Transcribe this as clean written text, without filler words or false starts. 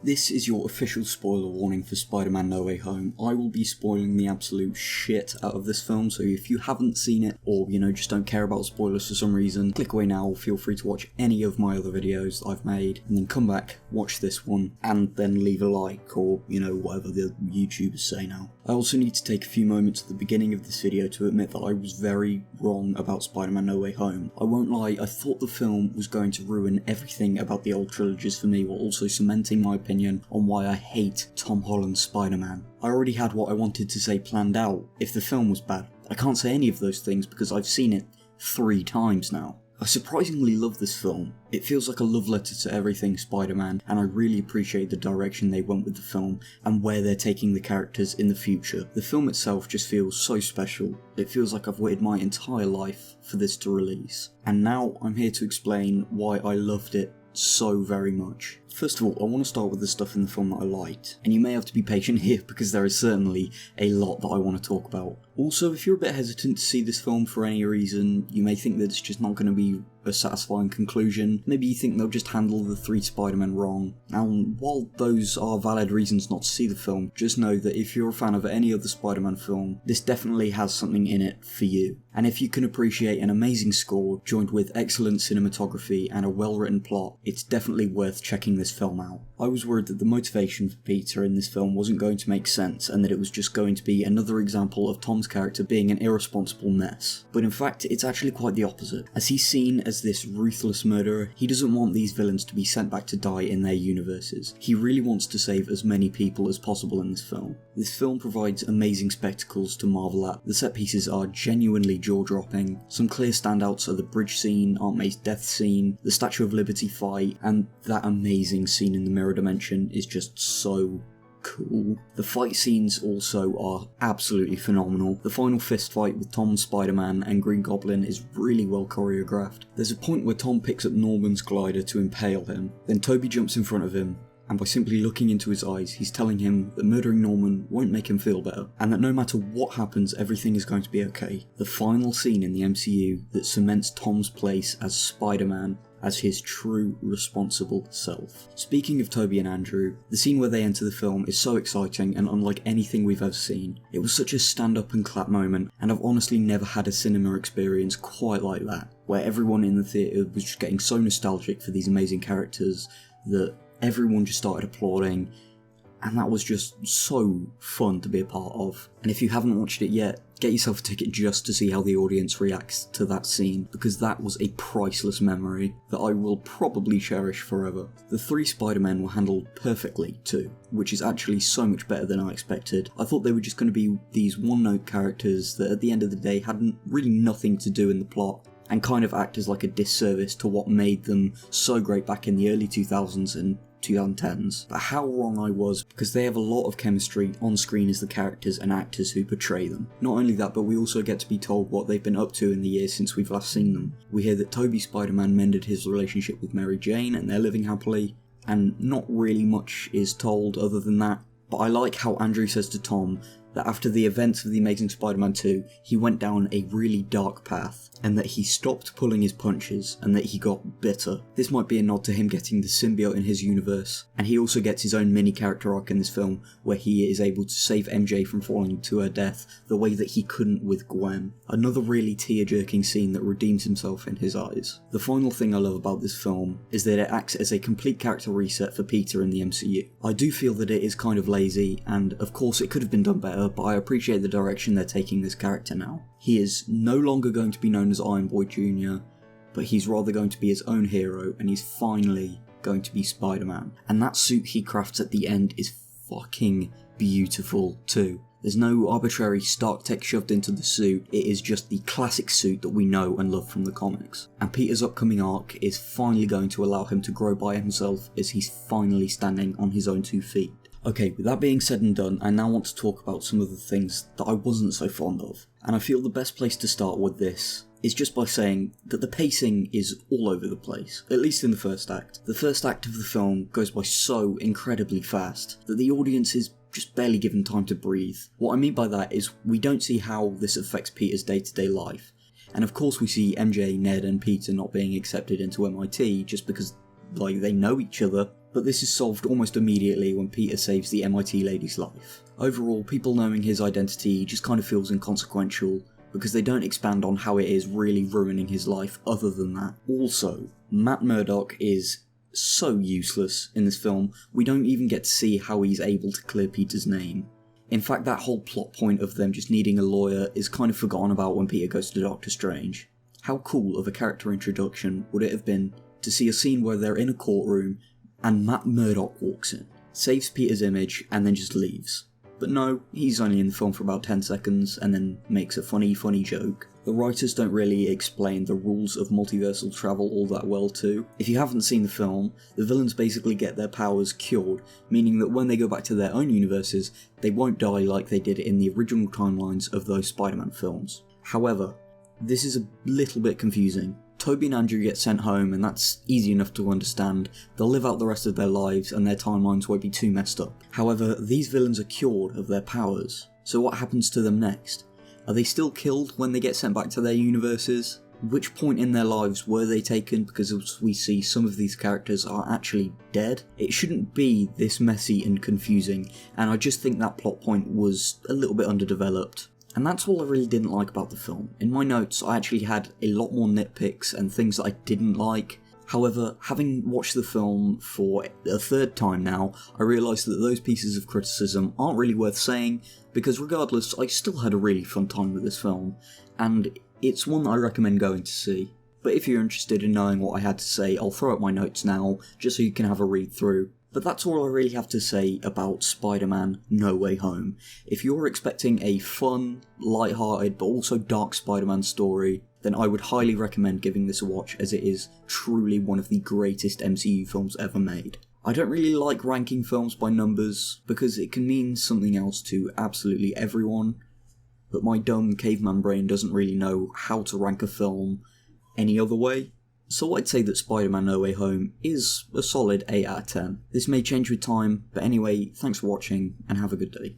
This is your official spoiler warning for Spider-Man No Way Home. I will be spoiling the absolute shit out of this film, so if you haven't seen it, or just don't care about spoilers for some reason, click away now. Feel free to watch any of my other videos that I've made, and then come back, watch this one, and then leave a like, or whatever the YouTubers say now. I also need to take a few moments at the beginning of this video to admit that I was very wrong about Spider-Man No Way Home. I won't lie, I thought the film was going to ruin everything about the old trilogies for me, while also cementing my opinion on why I hate Tom Holland's Spider-Man. I already had what I wanted to say planned out if the film was bad. I can't say any of those things because I've seen it 3 times now. I surprisingly love this film. It feels like a love letter to everything Spider-Man, and I really appreciate the direction they went with the film and where they're taking the characters in the future. The film itself just feels so special. It feels like I've waited my entire life for this to release. And now I'm here to explain why I loved it so very much. First of all, I want to start with the stuff in the film that I liked, and you may have to be patient here because there is certainly a lot that I want to talk about. Also, if you're a bit hesitant to see this film for any reason, you may think that it's just not going to be a satisfying conclusion. Maybe you think they'll just handle the 3 Spider-Men wrong. Now, while those are valid reasons not to see the film, just know that if you're a fan of any other Spider-Man film, this definitely has something in it for you. And if you can appreciate an amazing score, joined with excellent cinematography and a well-written plot, it's definitely worth checking this film out. I was worried that the motivation for Peter in this film wasn't going to make sense, and that it was just going to be another example of Tom's character being an irresponsible mess. But in fact, it's actually quite the opposite. As he's seen as this ruthless murderer, he doesn't want these villains to be sent back to die in their universes. He really wants to save as many people as possible in this film. This film provides amazing spectacles to marvel at. The set pieces are genuinely jaw-dropping. Some clear standouts are the bridge scene, Aunt May's death scene, the Statue of Liberty fight, and that amazing scene in the mirror dimension is just so cool. The fight scenes also are absolutely phenomenal. The final fist fight with Tom, Spider-Man and Green Goblin is really well choreographed. There's a point where Tom picks up Norman's glider to impale him, then Toby jumps in front of him, and by simply looking into his eyes, he's telling him that murdering Norman won't make him feel better, and that no matter what happens, everything is going to be okay. The final scene in the MCU that cements Tom's place as Spider-Man as his true, responsible self. Speaking of Toby and Andrew, the scene where they enter the film is so exciting and unlike anything we've ever seen. It was such a stand up and clap moment, and I've honestly never had a cinema experience quite like that, where everyone in the theatre was just getting so nostalgic for these amazing characters that everyone just started applauding, and that was just so fun to be a part of. And if you haven't watched it yet, get yourself a ticket just to see how the audience reacts to that scene, because that was a priceless memory that I will probably cherish forever. The 3 Spider-Men were handled perfectly too, which is actually so much better than I expected. I thought they were just going to be these one-note characters that at the end of the day had really nothing to do in the plot, and kind of act as like a disservice to what made them so great back in the early 2000s and 2010s. But how wrong I was, because they have a lot of chemistry on screen as the characters and actors who portray them. Not only that, but we also get to be told what they've been up to in the years since we've last seen them. We hear that Tobey Spider-Man mended his relationship with Mary Jane and they're living happily, and not really much is told other than that. But I like how Andrew says to Tom that after the events of The Amazing Spider-Man 2, he went down a really dark path, and that he stopped pulling his punches, and that he got bitter. This might be a nod to him getting the symbiote in his universe, and he also gets his own mini character arc in this film, where he is able to save MJ from falling to her death the way that he couldn't with Gwen. Another really tear-jerking scene that redeems himself in his eyes. The final thing I love about this film is that it acts as a complete character reset for Peter in the MCU. I do feel that it is kind of lazy, and of course it could have been done better, but I appreciate the direction they're taking this character now. He is no longer going to be known as Iron Boy Jr., but he's rather going to be his own hero, and he's finally going to be Spider-Man. And that suit he crafts at the end is fucking beautiful too. There's no arbitrary Stark tech shoved into the suit, it is just the classic suit that we know and love from the comics. And Peter's upcoming arc is finally going to allow him to grow by himself as he's finally standing on his own 2 feet. Okay, with that being said and done, I now want to talk about some of the things that I wasn't so fond of. And I feel the best place to start with this is just by saying that the pacing is all over the place, at least in the first act. The first act of the film goes by so incredibly fast that the audience is just barely given time to breathe. What I mean by that is we don't see how this affects Peter's day-to-day life. And of course we see MJ, Ned and Peter not being accepted into MIT just because they know each other. but this is solved almost immediately when Peter saves the MIT lady's life. Overall, people knowing his identity just kind of feels inconsequential, because they don't expand on how it is really ruining his life other than that. Also, Matt Murdock is so useless in this film, we don't even get to see how he's able to clear Peter's name. In fact, that whole plot point of them just needing a lawyer is kind of forgotten about when Peter goes to Doctor Strange. How cool of a character introduction would it have been to see a scene where they're in a courtroom and Matt Murdock walks in, saves Peter's image, and then just leaves. But no, he's only in the film for about 10 seconds and then makes a funny joke. The writers don't really explain the rules of multiversal travel all that well too. If you haven't seen the film, the villains basically get their powers cured, meaning that when they go back to their own universes, they won't die like they did in the original timelines of those Spider-Man films. However, this is a little bit confusing. Toby and Andrew get sent home, and that's easy enough to understand. They'll live out the rest of their lives and their timelines won't be too messed up. However, these villains are cured of their powers, so what happens to them next? Are they still killed when they get sent back to their universes? Which point in their lives were they taken, because as we see, some of these characters are actually dead? It shouldn't be this messy and confusing, and I just think that plot point was a little bit underdeveloped. And that's all I really didn't like about the film. In my notes, I actually had a lot more nitpicks and things that I didn't like. However, having watched the film for a third time now, I realised that those pieces of criticism aren't really worth saying, because regardless, I still had a really fun time with this film, and it's one that I recommend going to see. But if you're interested in knowing what I had to say, I'll throw up my notes now, just so you can have a read through. But that's all I really have to say about Spider-Man No Way Home. If you're expecting a fun, light-hearted, but also dark Spider-Man story, then I would highly recommend giving this a watch, as it is truly one of the greatest MCU films ever made. I don't really like ranking films by numbers, because it can mean something else to absolutely everyone, but my dumb caveman brain doesn't really know how to rank a film any other way. So I'd say that Spider-Man No Way Home is a solid 8 out of 10. This may change with time, but anyway, thanks for watching, and have a good day.